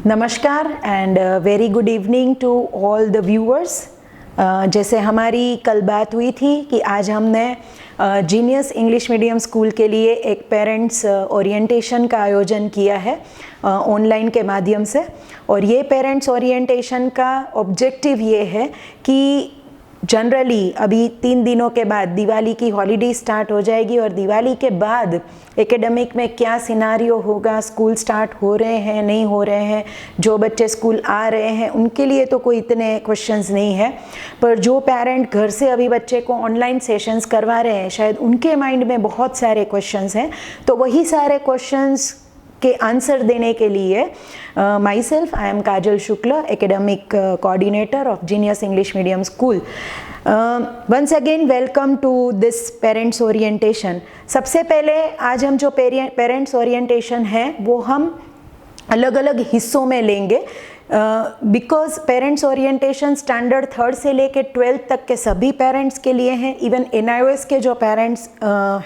नमस्कार and very good evening to all the viewers. जैसे हमारी कल बात हुई थी कि आज हमने जीनियस इंग्लिश मीडियम स्कूल के लिए एक पेरेंट्स ओरिएंटेशन का आयोजन किया है ऑनलाइन के माध्यम से। और ये पेरेंट्स ओरिएंटेशन का ऑब्जेक्टिव ये है कि जनरली अभी 3 दिनों के बाद दिवाली की हॉलीडे स्टार्ट हो जाएगी और दिवाली के बाद एकेडमिक में क्या सिनारियो होगा, स्कूल स्टार्ट हो रहे हैं नहीं हो रहे हैं, जो बच्चे स्कूल आ रहे हैं उनके लिए तो कोई इतने क्वेश्चंस नहीं है, पर जो पेरेंट घर से अभी बच्चे को ऑनलाइन सेशंस करवा रहे हैं शायद उनके माइंड में बहुत सारे क्वेश्चंस हैं। तो वही सारे क्वेश्चंस के आंसर देने के लिए myself I am Kajal Shukla, academic coordinator of Genius English medium school. Once again welcome to this parents orientation. सबसे पहले आज हम जो पेरेंट्स ओरिएंटेशन है वो हम अलग अलग हिस्सों में लेंगे because parents orientation standard 3rd से लेके 12th तक के सभी पेरेंट्स के लिए हैं। इवन NIOS के जो पेरेंट्स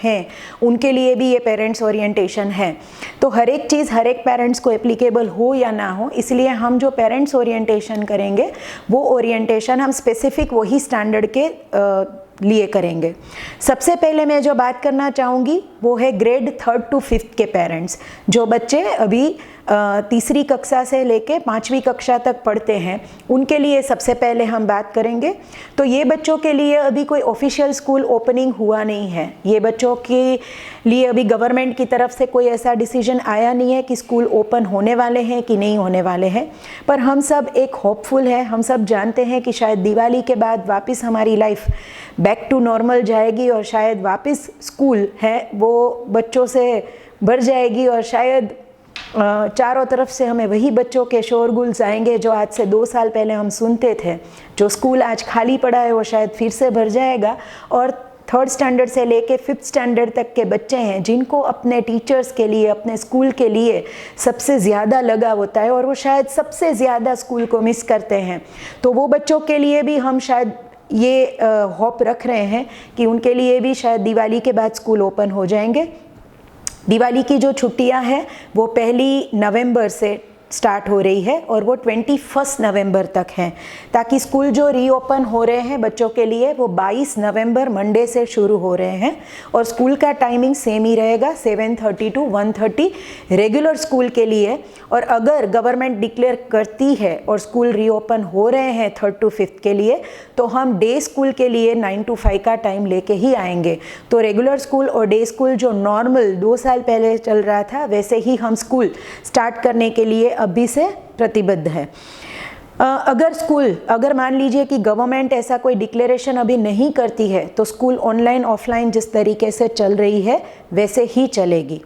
हैं उनके लिए भी ये पेरेंट्स ओरिएंटेशन है। तो हर एक चीज़ हर एक पेरेंट्स को एप्लीकेबल हो या ना हो, इसलिए हम जो पेरेंट्स ओरिएंटेशन करेंगे वो ओरिएंटेशन हम स्पेसिफिक वही स्टैंडर्ड के लिए करेंगे। सबसे पहले मैं जो बात करना चाहूँगी वो है ग्रेड 3rd to 5th के पेरेंट्स, जो बच्चे अभी तीसरी कक्षा से लेके 5वीं कक्षा तक पढ़ते हैं उनके लिए सबसे पहले हम बात करेंगे। तो ये बच्चों के लिए अभी कोई ऑफिशियल स्कूल ओपनिंग हुआ नहीं है, ये बच्चों के लिए अभी गवर्नमेंट की तरफ से कोई ऐसा डिसीजन आया नहीं है कि स्कूल ओपन होने वाले हैं कि नहीं होने वाले हैं। पर हम सब एक होपफुल है, हम सब जानते हैं कि शायद दिवाली के बाद वापस हमारी लाइफ बैक टू नॉर्मल जाएगी और शायद वापस स्कूल है वो बच्चों से भर जाएगी और शायद चारों तरफ से हमें वही बच्चों के शोरगुल्स आएंगे जो आज से 2 साल पहले हम सुनते थे। जो स्कूल आज खाली पड़ा है वो शायद फिर से भर जाएगा। और 3rd स्टैंडर्ड से लेके 5th स्टैंडर्ड तक के बच्चे हैं जिनको अपने टीचर्स के लिए, अपने स्कूल के लिए सबसे ज़्यादा लगाव होता है और वो शायद सबसे ज़्यादा स्कूल को मिस करते हैं। तो वो बच्चों के लिए भी हम शायद ये होप रख रहे हैं कि उनके लिए भी शायद दिवाली के बाद स्कूल ओपन हो जाएंगे। दिवाली की जो छुट्टियां हैं वो 1 नवंबर से स्टार्ट हो रही है और वो 21 नवंबर तक हैं, ताकि स्कूल जो रीओपन हो रहे हैं बच्चों के लिए वो 22 नवंबर मंडे से शुरू हो रहे हैं। और स्कूल का टाइमिंग सेम ही रहेगा 7:30 to 1:30 रेगुलर स्कूल के लिए। और अगर गवर्नमेंट डिक्लेयर करती है और स्कूल रीओपन हो रहे हैं 3rd to 5th के लिए तो हम डे स्कूल के लिए 9 to 5 का टाइम लेके ही आएंगे। तो रेगुलर स्कूल और डे स्कूल जो नॉर्मल 2 साल पहले चल रहा था वैसे ही हम स्कूल स्टार्ट करने के लिए अभी से प्रतिबद्ध है। अगर मान लीजिए कि गवर्नमेंट ऐसा कोई डिक्लेरेशन अभी नहीं करती है तो स्कूल ऑनलाइन ऑफलाइन जिस तरीके से चल रही है वैसे ही चलेगी।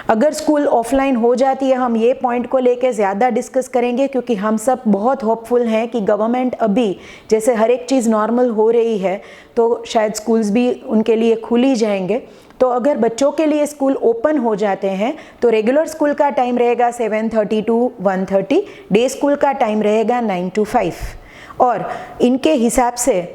अगर स्कूल ऑफलाइन हो जाती है, हम ये पॉइंट को लेके ज़्यादा डिस्कस करेंगे क्योंकि हम सब बहुत होपफुल हैं कि गवर्नमेंट अभी जैसे हर एक चीज़ नॉर्मल हो रही है तो शायद स्कूल्स भी उनके लिए खुल ही जाएंगे। तो अगर बच्चों के लिए स्कूल ओपन हो जाते हैं तो रेगुलर स्कूल का टाइम रहेगा 7:30 to 1:30, डे स्कूल का टाइम रहेगा 9 to 5। और इनके हिसाब से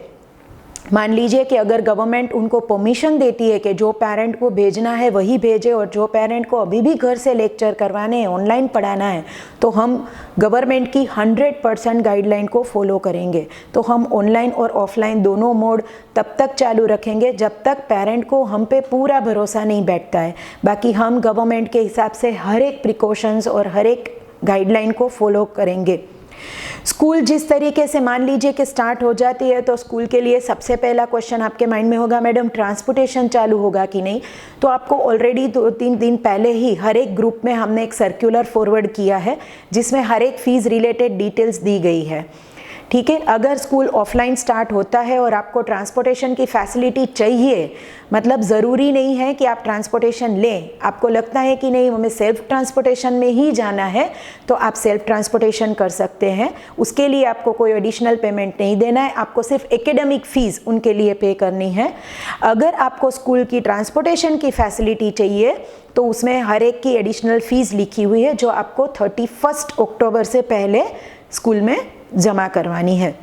मान लीजिए कि अगर गवर्नमेंट उनको परमिशन देती है कि जो पेरेंट को भेजना है वही भेजे और जो पेरेंट को अभी भी घर से लेक्चर करवाने हैं, ऑनलाइन पढ़ाना है, तो हम गवर्नमेंट की 100% गाइडलाइन को फॉलो करेंगे। तो हम ऑनलाइन और ऑफलाइन दोनों मोड तब तक चालू रखेंगे जब तक पेरेंट को हम पे पूरा भरोसा नहीं बैठता है। बाकी हम गवर्नमेंट के हिसाब से हर एक प्रिकॉशंस और हर एक गाइडलाइन को फॉलो करेंगे। स्कूल जिस तरीके से मान लीजिए कि स्टार्ट हो जाती है तो स्कूल के लिए सबसे पहला क्वेश्चन आपके माइंड में होगा, मैडम ट्रांसपोर्टेशन चालू होगा कि नहीं। तो आपको ऑलरेडी 2-3 दिन पहले ही हर एक ग्रुप में हमने एक सर्कुलर फॉरवर्ड किया है जिसमें हर एक फीस रिलेटेड डिटेल्स दी गई है। ठीक है, अगर स्कूल ऑफलाइन स्टार्ट होता है और आपको ट्रांसपोर्टेशन की फैसिलिटी चाहिए, मतलब ज़रूरी नहीं है कि आप ट्रांसपोर्टेशन लें, आपको लगता है कि नहीं हमें सेल्फ ट्रांसपोर्टेशन में ही जाना है तो आप सेल्फ ट्रांसपोर्टेशन कर सकते हैं। उसके लिए आपको कोई एडिशनल पेमेंट नहीं देना है, आपको सिर्फ एकेडमिक फ़ीस उनके लिए पे करनी है। अगर आपको स्कूल की ट्रांसपोर्टेशन की फैसिलिटी चाहिए तो उसमें हर एक की एडिशनल फ़ीस लिखी हुई है जो आपको 31 अक्टूबर से पहले स्कूल में जमा करवानी है।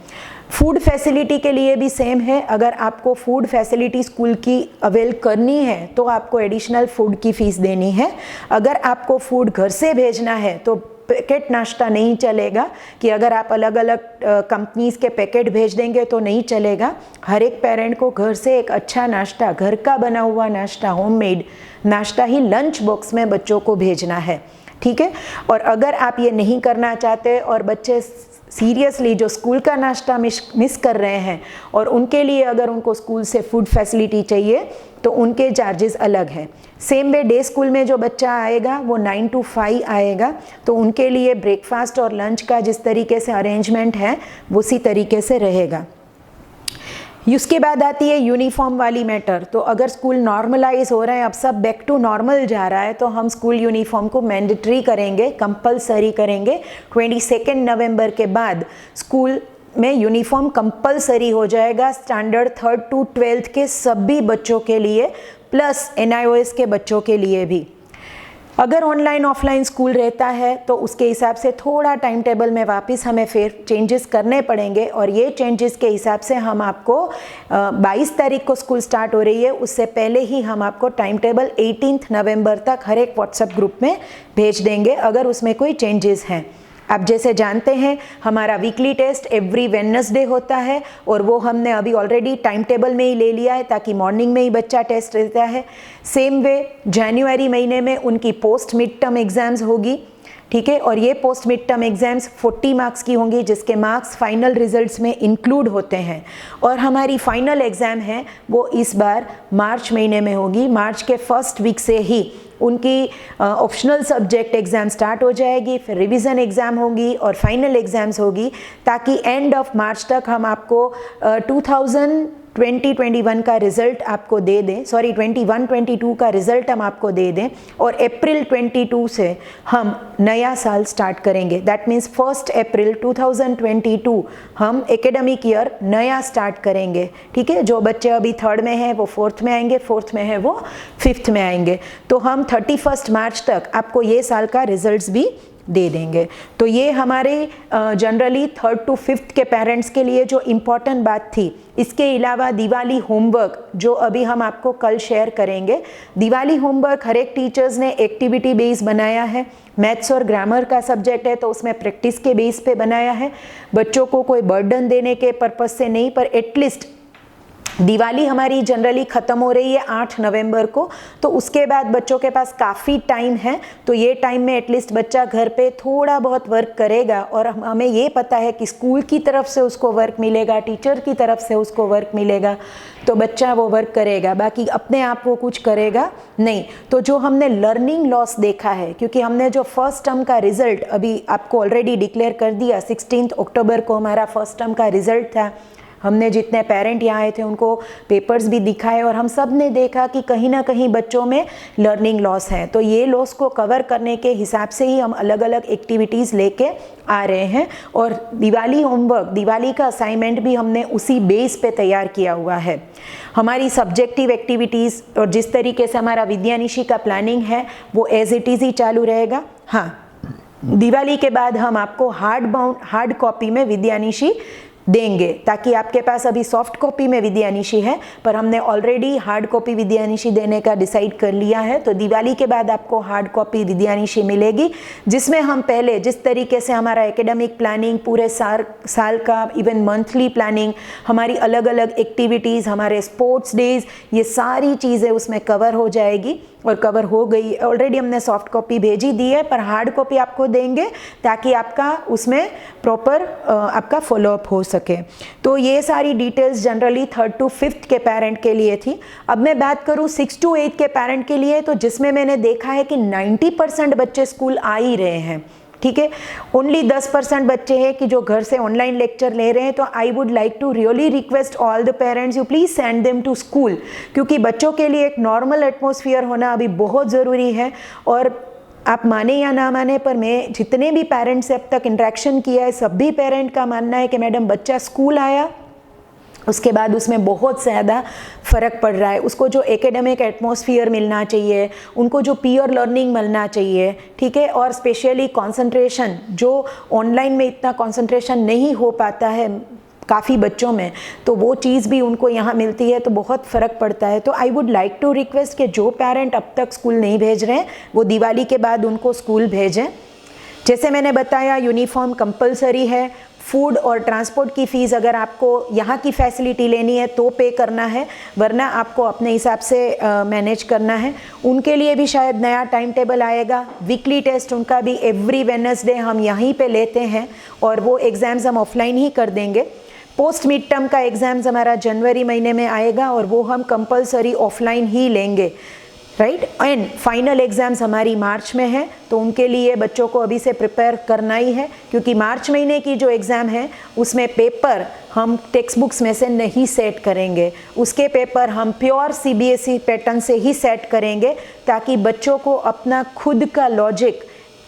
फूड फैसिलिटी के लिए भी सेम है, अगर आपको फूड फैसिलिटी स्कूल की अवेल करनी है तो आपको एडिशनल फूड की फ़ीस देनी है। अगर आपको फूड घर से भेजना है तो पैकेट नाश्ता नहीं चलेगा कि अगर आप अलग अलग कंपनीज़ के पैकेट भेज देंगे तो नहीं चलेगा। हर एक पेरेंट को घर से एक अच्छा नाश्ता, घर का बना हुआ नाश्ता, होममेड नाश्ता ही लंच बॉक्स में बच्चों को भेजना है, ठीक है। और अगर आप ये नहीं करना चाहते और बच्चे सीरियसली जो स्कूल का नाश्ता मिस कर रहे हैं और उनके लिए अगर उनको स्कूल से फूड फैसिलिटी चाहिए तो उनके चार्जेस अलग हैं। सेम वे डे स्कूल में जो बच्चा आएगा वो 9 to 5 आएगा, तो उनके लिए ब्रेकफास्ट और लंच का जिस तरीके से अरेंजमेंट है उसी तरीके से रहेगा। उसके बाद आती है यूनिफॉर्म वाली मैटर। तो अगर स्कूल नॉर्मलाइज हो रहा है, अब सब बैक टू नॉर्मल जा रहा है, तो हम स्कूल यूनिफॉर्म को मैंडेटरी करेंगे, कंपलसरी करेंगे। 22 नवंबर के बाद स्कूल में यूनिफॉर्म कंपलसरी हो जाएगा, स्टैंडर्ड 3rd to 12th के सभी बच्चों के लिए, प्लस NIOS के बच्चों के लिए भी। अगर ऑनलाइन ऑफलाइन स्कूल रहता है तो उसके हिसाब से थोड़ा टाइम टेबल में वापस हमें फिर चेंजेस करने पड़ेंगे, और ये चेंजेस के हिसाब से हम आपको 22 तारीख को स्कूल स्टार्ट हो रही है, उससे पहले ही हम आपको टाइम टेबल 18 नवंबर तक हर एक व्हाट्सएप ग्रुप में भेज देंगे अगर उसमें कोई चेंजेस हैं। आप जैसे जानते हैं हमारा वीकली टेस्ट एवरी वेडनेसडे होता है, और वो हमने अभी ऑलरेडी टाइम टेबल में ही ले लिया है ताकि मॉर्निंग में ही बच्चा टेस्ट रहता है। सेम वे जनवरी महीने में उनकी पोस्ट मिड टर्म एग्ज़ाम्स होगी, ठीक है, और ये post mid term exams 40 marks की होंगी, जिसके मार्क्स फाइनल रिजल्ट्स में इंक्लूड होते हैं। और हमारी फाइनल एग्ज़ाम है वो इस बार मार्च महीने में होगी। मार्च के फर्स्ट वीक से ही उनकी ऑप्शनल सब्जेक्ट एग्ज़ाम स्टार्ट हो जाएगी, फिर रिवीजन एग्ज़ाम होगी और फाइनल एग्ज़ाम्स होगी, ताकि एंड ऑफ मार्च तक हम आपको 2020-21 का रिज़ल्ट आपको दे दें, 21-22 का रिज़ल्ट हम आपको दे दें, और अप्रैल 22 से हम नया साल स्टार्ट करेंगे। दैट मीन्स 1 अप्रैल 2022 हम एकेडमिक ईयर नया स्टार्ट करेंगे, ठीक है। जो बच्चे अभी 3rd में हैं वो 4th में आएंगे, 4th में है वो 5th में आएंगे। तो हम 31 मार्च तक आपको ये साल का रिजल्ट्स भी दे देंगे। तो ये हमारे जनरली 3rd to 5th के पेरेंट्स के लिए जो इम्पोर्टेंट बात थी। इसके अलावा दिवाली होमवर्क जो अभी हम आपको कल शेयर करेंगे, दिवाली होमवर्क हर एक टीचर्स ने एक्टिविटी बेस बनाया है। मैथ्स और ग्रामर का सब्जेक्ट है तो उसमें प्रैक्टिस के बेस पे बनाया है, बच्चों को कोई बर्डन देने के पर्पस से नहीं, पर एटलीस्ट दिवाली हमारी जनरली ख़त्म हो रही है 8 नवंबर को, तो उसके बाद बच्चों के पास काफ़ी टाइम है, तो ये टाइम में एटलीस्ट बच्चा घर पे थोड़ा बहुत वर्क करेगा, और हमें ये पता है कि स्कूल की तरफ से उसको वर्क मिलेगा, टीचर की तरफ से उसको वर्क मिलेगा, तो बच्चा वो वर्क करेगा, बाकी अपने आप वो कुछ करेगा नहीं। तो जो हमने लर्निंग लॉस देखा है, क्योंकि हमने जो फर्स्ट टर्म का रिज़ल्ट अभी आपको ऑलरेडी डिक्लेयर कर दिया, 16 अक्टूबर को हमारा फर्स्ट टर्म का रिज़ल्ट था। हमने जितने पेरेंट यहाँ आए थे उनको पेपर्स भी दिखाए, और हम सब ने देखा कि कहीं ना कहीं बच्चों में लर्निंग लॉस है। तो ये लॉस को कवर करने के हिसाब से ही हम अलग अलग एक्टिविटीज़ लेके आ रहे हैं, और दिवाली होमवर्क, दिवाली का असाइनमेंट भी हमने उसी बेस पे तैयार किया हुआ है। हमारी सब्जेक्टिव एक्टिविटीज़ और जिस तरीके से हमारा विद्यानिशी का प्लानिंग है वो एज इट इज़ ही चालू रहेगा। हाँ, दिवाली के बाद हम आपको हार्ड कॉपी में विद्यानिशी देंगे, ताकि आपके पास अभी सॉफ्ट कॉपी में विद्यानिशी है, पर हमने ऑलरेडी हार्ड कॉपी विद्यानिशी देने का डिसाइड कर लिया है। तो दिवाली के बाद आपको हार्ड कॉपी विद्यानिशी मिलेगी, जिसमें हम पहले जिस तरीके से हमारा एकेडमिक प्लानिंग पूरे साल का, इवन मंथली प्लानिंग, हमारी अलग अलग एक्टिविटीज़, हमारे स्पोर्ट्स डेज, ये सारी चीज़ें उसमें कवर हो जाएगी, और कवर हो गई ऑलरेडी। हमने सॉफ्ट कॉपी भेजी दी है, पर हार्ड कॉपी आपको देंगे ताकि आपका उसमें प्रॉपर आपका फॉलोअप हो सके। तो ये सारी details generally 3rd to 5th के पेरेंट के लिए थी। अब मैं बात करूँ 6 to 8 के पेरेंट के लिए, तो जिसमें मैंने देखा है कि 90% बच्चे स्कूल आ ही रहे हैं, ठीक है। ओनली 10% बच्चे हैं कि जो घर से ऑनलाइन लेक्चर ले रहे हैं। तो I would like to really request all the parents, you please send them to school, क्योंकि बच्चों के लिए एक नॉर्मल एटमॉस्फेयर होना अभी बहुत ज़रूरी है। और आप माने या ना माने, पर मैं जितने भी पेरेंट्स से अब तक इंटरेक्शन किया है, सभी पेरेंट का मानना है कि मैडम बच्चा स्कूल आया उसके बाद उसमें बहुत ज़्यादा फ़र्क पड़ रहा है। उसको जो एकेडमिक एटमॉस्फेयर मिलना चाहिए, उनको जो पीयर लर्निंग मिलना चाहिए, ठीक है, और स्पेशली कंसंट्रेशन, जो ऑनलाइन में इतना कंसंट्रेशन नहीं हो पाता है काफ़ी बच्चों में, तो वो चीज़ भी उनको यहाँ मिलती है, तो बहुत फ़र्क पड़ता है। तो I would like to request कि जो पेरेंट अब तक स्कूल नहीं भेज रहे हैं वो दिवाली के बाद उनको स्कूल भेजें। जैसे मैंने बताया यूनिफॉर्म कंपलसरी है, फूड और ट्रांसपोर्ट की फ़ीस अगर आपको यहाँ की फैसिलिटी लेनी है तो पे करना है, वरना आपको अपने हिसाब से मैनेज करना है। उनके लिए भी शायद नया टाइम टेबल आएगा। वीकली टेस्ट उनका भी एवरी वेडनेसडे हम यहीं पे लेते हैं और वो एग्ज़ाम्स हम ऑफलाइन ही कर देंगे। पोस्ट मिड टर्म का एग्ज़ाम्स हमारा जनवरी महीने में आएगा और वो हम कंपलसरी ऑफलाइन ही लेंगे, राइट। एंड फाइनल एग्ज़ाम्स हमारी मार्च में है, तो उनके लिए बच्चों को अभी से प्रिपेयर करना ही है, क्योंकि मार्च महीने की जो एग्ज़ाम है उसमें पेपर हम टेक्स्ट बुक्स में से नहीं सेट करेंगे, उसके पेपर हम प्योर CBSE पैटर्न से ही सेट करेंगे, ताकि बच्चों को अपना खुद का लॉजिक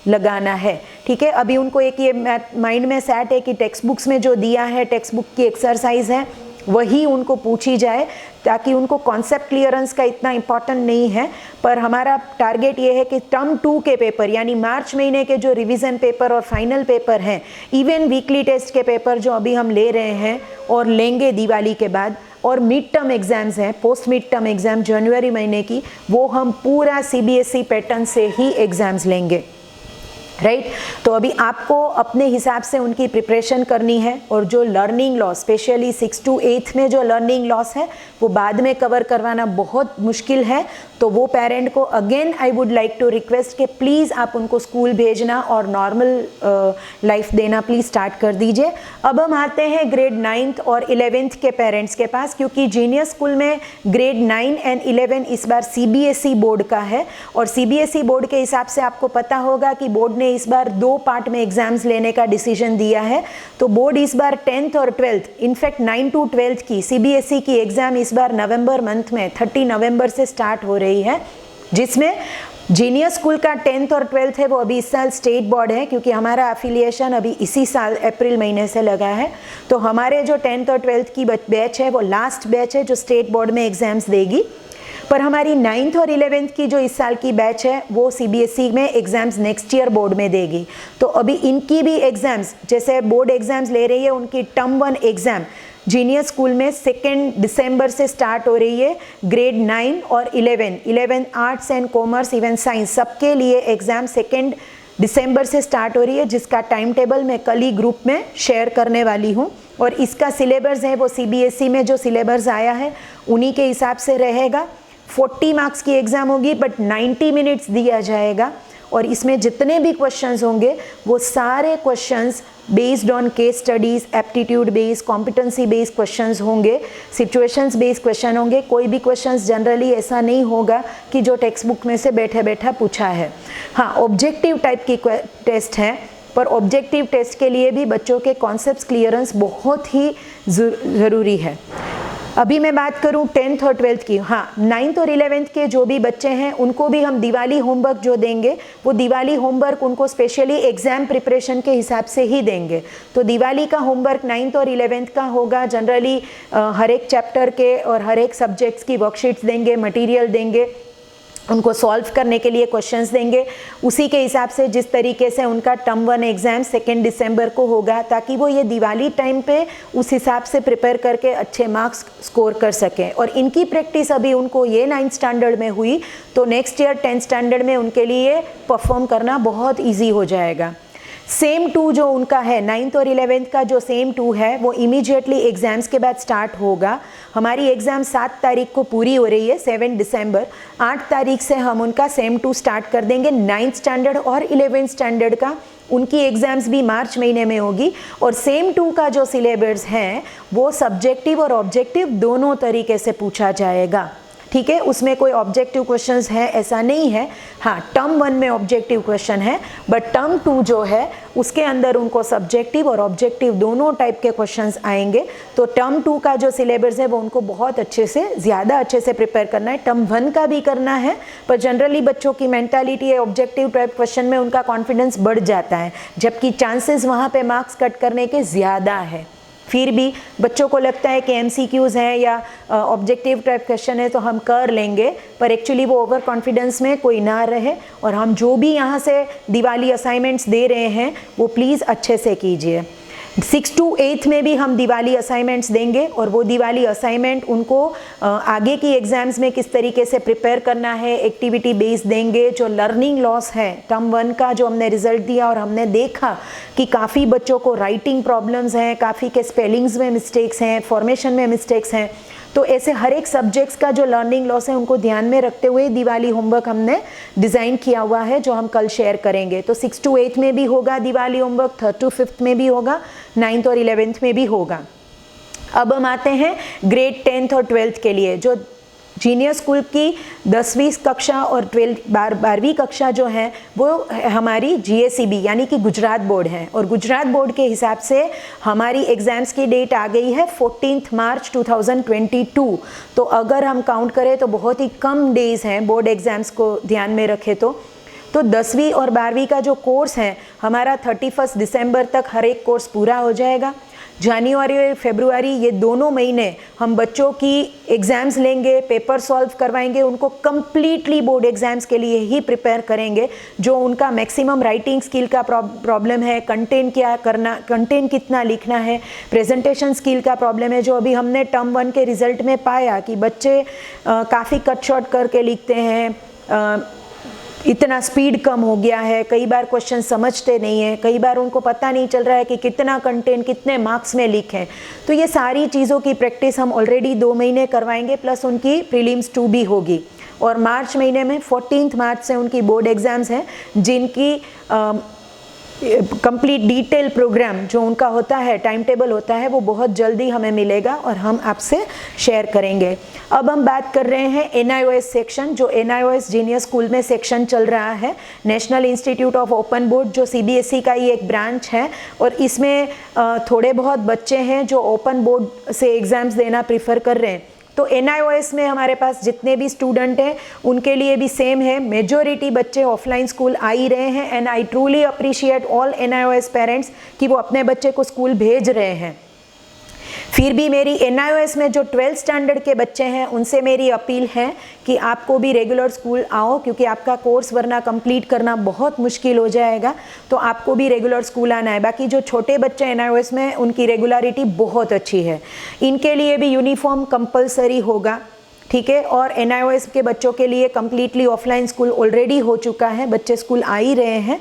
लगाना है, ठीक है। अभी उनको एक ये माइंड में सेट है कि टेक्स्ट बुक्स में जो दिया है, टेक्स्ट बुक की एक्सरसाइज है वही उनको पूछी जाए, ताकि उनको कॉन्सेप्ट क्लियरेंस का इतना इम्पॉर्टेंट नहीं है। पर हमारा टारगेट ये है कि टर्म 2 के पेपर यानी मार्च महीने के जो रिवीजन पेपर और फाइनल पेपर हैं, इवन वीकली टेस्ट के पेपर जो अभी हम ले रहे हैं और लेंगे दिवाली के बाद, और मिड टर्म एग्ज़ाम्स हैं, पोस्ट मिड टर्म एग्ज़ाम जनवरी महीने की, वो हम पूरा CBSE पैटर्न से ही एग्ज़ाम्स लेंगे, राइट। तो अभी आपको अपने हिसाब से उनकी प्रिपरेशन करनी है, और जो लर्निंग लॉस स्पेशली 6 to 8 में जो लर्निंग लॉस है वो बाद में कवर करवाना बहुत मुश्किल है। तो वो पेरेंट को again I would like to request कि प्लीज़ आप उनको स्कूल भेजना और नॉर्मल लाइफ देना प्लीज़ स्टार्ट कर दीजिए। अब हम आते हैं ग्रेड 9th और 11th के पेरेंट्स के पास, क्योंकि जीनियस स्कूल में ग्रेड 9 एंड 11 इस बार CBSE बोर्ड का है, और CBSE बोर्ड के हिसाब से आपको पता होगा कि बोर्ड ने इस बार 2 पार्ट में एग्जाम्स लेने का डिसीजन दिया है। तो बोर्ड इस बार 10th और 12th, इनफैक्ट 9 to 12th की CBSE की एग्ज़ाम इस बार नवंबर मंथ में 30 नवंबर से स्टार्ट हो रही है, जिसमें जीनियस स्कूल का 10th और 12th है वो अभी इस साल स्टेट बोर्ड है, क्योंकि हमारा एफिलिएशन अभी इसी साल अप्रैल महीने से लगा है। तो हमारे जो 10th और 12th की बैच है वो लास्ट बैच है जो स्टेट बोर्ड में एग्ज़ाम्स देगी। पर हमारी 9th और 11th की जो इस साल की बैच है वो CBSE में एग्ज़ाम्स नेक्स्ट ईयर बोर्ड में देगी। तो अभी इनकी भी एग्ज़ाम्स, जैसे बोर्ड एग्ज़ाम्स ले रही है, उनकी टर्म 1 एग्ज़ाम जीनियस स्कूल में 2 दिसंबर से स्टार्ट हो रही है। ग्रेड 9 और 11 arts and commerce even science सबके लिए एग्ज़ाम 2 दिसंबर से स्टार्ट हो रही है, जिसका टाइम टेबल मैं कल ही ग्रुप में शेयर करने वाली हूँ। और इसका सिलेबस है वो CBSE में जो सिलेबस आया है उन्हीं के हिसाब से रहेगा। 40 मार्क्स की एग्ज़ाम होगी, बट 90 मिनट्स दिया जाएगा, और इसमें जितने भी क्वेश्चंस होंगे वो सारे questions based on case studies, aptitude based, competency based questions होंगे, सिचुएशंस बेस्ड क्वेश्चन होंगे। कोई भी क्वेश्चंस जनरली ऐसा नहीं होगा कि जो टेक्स्ट बुक में से बैठे बैठा पूछा है। हाँ, ऑब्जेक्टिव टाइप की टेस्ट है, पर ऑब्जेक्टिव टेस्ट के लिए भी बच्चों के कॉन्सेप्ट्स क्लियरेंस बहुत ही ज़रूरी है। अभी मैं बात करूं 10th और 12th की। हाँ, 9th और 11th के जो भी बच्चे हैं उनको भी हम दिवाली होमवर्क जो देंगे वो दिवाली होमवर्क उनको स्पेशली एग्ज़ाम प्रिपरेशन के हिसाब से ही देंगे। तो दिवाली का होमवर्क 9th और 11th का होगा। जनरली हर एक चैप्टर के और हर एक सब्जेक्ट्स की वर्कशीट्स देंगे, मटेरियल देंगे, उनको सॉल्व करने के लिए क्वेश्चंस देंगे। उसी के हिसाब से जिस तरीके से उनका टर्म 1 एग्ज़ाम 2 दिसंबर को होगा, ताकि वो ये दिवाली टाइम पे उस हिसाब से प्रिपेयर करके अच्छे मार्क्स स्कोर कर सकें। और इनकी प्रैक्टिस अभी उनको ये 9th स्टैंडर्ड में हुई, तो नेक्स्ट ईयर 10th स्टैंडर्ड में उनके लिए परफॉर्म करना बहुत ईजी हो जाएगा। सेम 2 जो उनका है 9th और 11th का जो सेम 2 है वो इमीडिएटली एग्ज़ाम्स के बाद स्टार्ट होगा। हमारी एग्ज़ाम 7 तारीख को पूरी हो रही है, 7 दिसंबर। 8 तारीख से हम उनका सेम 2 स्टार्ट कर देंगे। 9th स्टैंडर्ड और 11th स्टैंडर्ड का उनकी एग्ज़ाम्स भी मार्च महीने में होगी। और सेम 2 का जो सिलेबस है वो सब्जेक्टिव और ऑब्जेक्टिव दोनों तरीके से पूछा जाएगा, ठीक है। उसमें कोई ऑब्जेक्टिव क्वेश्चंस है ऐसा नहीं है। हाँ, टर्म 1 में ऑब्जेक्टिव क्वेश्चन है, बट टर्म 2 जो है उसके अंदर उनको सब्जेक्टिव और ऑब्जेक्टिव दोनों टाइप के क्वेश्चंस आएंगे। तो टर्म 2 का जो सिलेबस है वो उनको बहुत अच्छे से, ज़्यादा अच्छे से प्रिपेयर करना है। टर्म 1 का भी करना है, पर जनरली बच्चों की मेंटालिटी है ऑब्जेक्टिव टाइप क्वेश्चन में उनका कॉन्फिडेंस बढ़ जाता है, जबकि चांसेस वहाँ पे मार्क्स कट करने के ज़्यादा है। फिर भी बच्चों को लगता है कि MCQs हैं या ऑब्जेक्टिव टाइप क्वेश्चन है तो हम कर लेंगे, पर एक्चुअली वो ओवर कॉन्फिडेंस में कोई ना रहे। और हम जो भी यहाँ से दिवाली असाइनमेंट्स दे रहे हैं वो प्लीज़ अच्छे से कीजिए। 6 to 8 में भी हम दिवाली असाइनमेंट्स देंगे और वो दिवाली असाइनमेंट उनको आगे की एग्जाम्स में किस तरीके से प्रिपेयर करना है एक्टिविटी बेस्ड देंगे। जो लर्निंग लॉस है टर्म 1 का जो हमने रिजल्ट दिया और हमने देखा कि काफ़ी बच्चों को राइटिंग प्रॉब्लम्स हैं, काफ़ी के स्पेलिंग्स में मिस्टेक्स हैं, फॉर्मेशन में मिस्टेक्स हैं, तो ऐसे हर एक सब्जेक्ट्स का जो लर्निंग लॉस है उनको ध्यान में रखते हुए दिवाली होमवर्क हमने डिज़ाइन किया हुआ है जो हम कल शेयर करेंगे। तो 6 to 8 में भी होगा Diwali homework, 3rd to 5th में भी होगा, 9th और 11th में भी होगा। अब हम आते हैं ग्रेड 10th और 12th के लिए। जो जीनियर स्कूल की 10वीं कक्षा और 12वीं कक्षा जो है वो हमारी GACB यानी कि गुजरात बोर्ड है, और गुजरात बोर्ड के हिसाब से हमारी एग्ज़ाम्स की डेट आ गई है 14 मार्च 2022। तो अगर हम काउंट करें तो बहुत ही कम डेज़ हैं बोर्ड एग्ज़ाम्स को ध्यान में रखें तो 10वीं और 12वीं का जो कोर्स है हमारा 31 दिसंबर तक हर एक कोर्स पूरा हो जाएगा। जनवरी और फरवरी ये दोनों महीने हम बच्चों की एग्ज़ाम्स लेंगे, पेपर सॉल्व करवाएंगे, उनको कम्प्लीटली बोर्ड एग्ज़ाम्स के लिए ही प्रिपेयर करेंगे। जो उनका मैक्सिमम राइटिंग स्किल का प्रॉब्लम है, कंटेंट क्या करना, कंटेंट कितना लिखना है, प्रेजेंटेशन स्किल का प्रॉब्लम है, जो अभी हमने टर्म 1 के रिज़ल्ट में पाया कि बच्चे काफ़ी कट शॉर्ट करके लिखते हैं, इतना स्पीड कम हो गया है, कई बार क्वेश्चन समझते नहीं है, कई बार उनको पता नहीं चल रहा है कि कितना कंटेंट कितने मार्क्स में लिखें। तो ये सारी चीज़ों की प्रैक्टिस हम ऑलरेडी 2 महीने करवाएंगे, प्लस उनकी प्रीलिम्स 2 भी होगी। और मार्च महीने में 14 मार्च से उनकी बोर्ड एग्ज़ाम्स हैं जिनकी कंप्लीट डिटेल प्रोग्राम जो उनका होता है, टाइम टेबल होता है, वो बहुत जल्दी हमें मिलेगा और हम आपसे शेयर करेंगे। अब हम बात कर रहे हैं NIOS सेक्शन। जो NIOS जीनियर स्कूल में सेक्शन चल रहा है, national institute of open board, जो CBSE का ही एक ब्रांच है, और इसमें थोड़े बहुत बच्चे हैं जो ओपन बोर्ड से एग्ज़ाम्स देना प्रीफर कर रहे हैं। तो NIOS में हमारे पास जितने भी स्टूडेंट हैं उनके लिए भी सेम है, मेजॉरिटी बच्चे ऑफलाइन स्कूल आ ही रहे हैं। And I truly appreciate all NIOS parents कि वो अपने बच्चे को स्कूल भेज रहे हैं। फिर भी मेरी NIOS में जो 12th स्टैंडर्ड के बच्चे हैं उनसे मेरी अपील है कि आपको भी रेगुलर स्कूल आओ, क्योंकि आपका कोर्स वरना कंप्लीट करना बहुत मुश्किल हो जाएगा। तो आपको भी रेगुलर स्कूल आना है। बाकी जो छोटे बच्चे NIOS में उनकी रेगुलरिटी बहुत अच्छी है, इनके लिए भी यूनिफॉर्म कंपलसरी होगा, ठीक है। और NIOS के बच्चों के लिए कम्प्लीटली ऑफलाइन स्कूल ऑलरेडी हो चुका है, बच्चे स्कूल आ ही रहे हैं।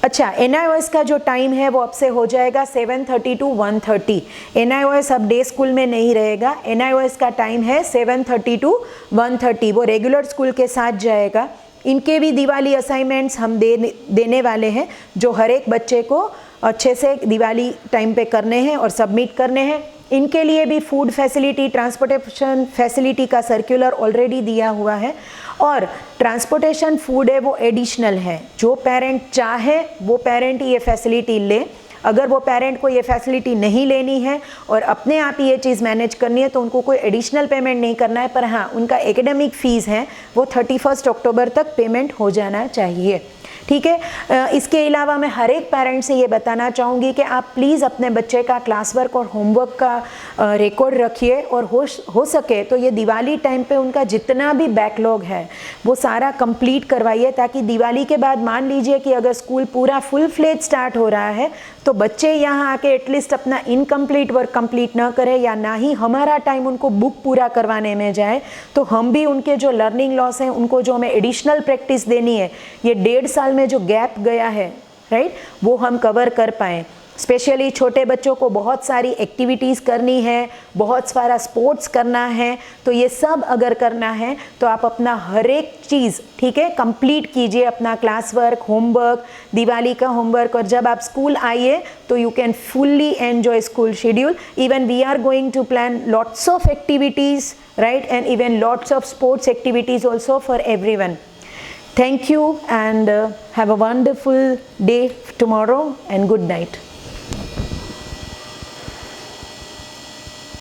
अच्छा, NIOS का जो टाइम है वो अब से हो जाएगा 7:30 to 1:30। NIOS अब डे स्कूल में नहीं रहेगा, NIOS का टाइम है 7:30 to 1:30, वो रेगुलर स्कूल के साथ जाएगा। इनके भी दिवाली असाइनमेंट्स हम देने वाले हैं जो हर एक बच्चे को अच्छे से दिवाली टाइम पे करने हैं और सबमिट करने हैं। इनके लिए भी फूड फैसिलिटी, ट्रांसपोर्टेशन फैसिलिटी का सर्कुलर ऑलरेडी दिया हुआ है, और ट्रांसपोर्टेशन फूड है वो एडिशनल है। जो पेरेंट चाहे वो पेरेंट ये फैसिलिटी ले। अगर वो पेरेंट को ये फैसिलिटी नहीं लेनी है और अपने आप ही ये चीज़ मैनेज करनी है तो उनको कोई एडिशनल पेमेंट नहीं करना है, पर हाँ उनका एकेडमिक फ़ीस है वो 31 अक्टूबर तक पेमेंट हो जाना चाहिए, ठीक है। इसके अलावा मैं हर एक पेरेंट से ये बताना चाहूँगी कि आप प्लीज़ अपने बच्चे का क्लास वर्क और होमवर्क का रिकॉर्ड रखिए, और हो सके तो ये दिवाली टाइम पे उनका जितना भी बैकलॉग है वो सारा कंप्लीट करवाइए, ताकि दिवाली के बाद मान लीजिए कि अगर स्कूल पूरा फुल फ्लेज स्टार्ट हो रहा है तो बच्चे यहाँ आके एटलीस्ट अपना इनकम्प्लीट वर्क कंप्लीट ना करें, या ना ही हमारा टाइम उनको बुक पूरा करवाने में जाए, तो हम भी उनके जो लर्निंग लॉस हैं उनको जो हमें एडिशनल प्रैक्टिस देनी है, ये 1.5 साल में जो गैप गया है, राइट, वो हम कवर कर पाएँ। स्पेशली छोटे बच्चों को बहुत सारी एक्टिविटीज़ करनी है, बहुत सारा स्पोर्ट्स करना है, तो ये सब अगर करना है तो आप अपना हर एक चीज़, ठीक है, कंप्लीट कीजिए, अपना क्लास वर्क, होमवर्क, दिवाली का होमवर्क, और जब आप स्कूल आइए तो you can fully enjoy school schedule. Even we are going to plan lots of activities, right, and even lots of sports activities also for everyone. Thank you, and have a wonderful day tomorrow, and good night.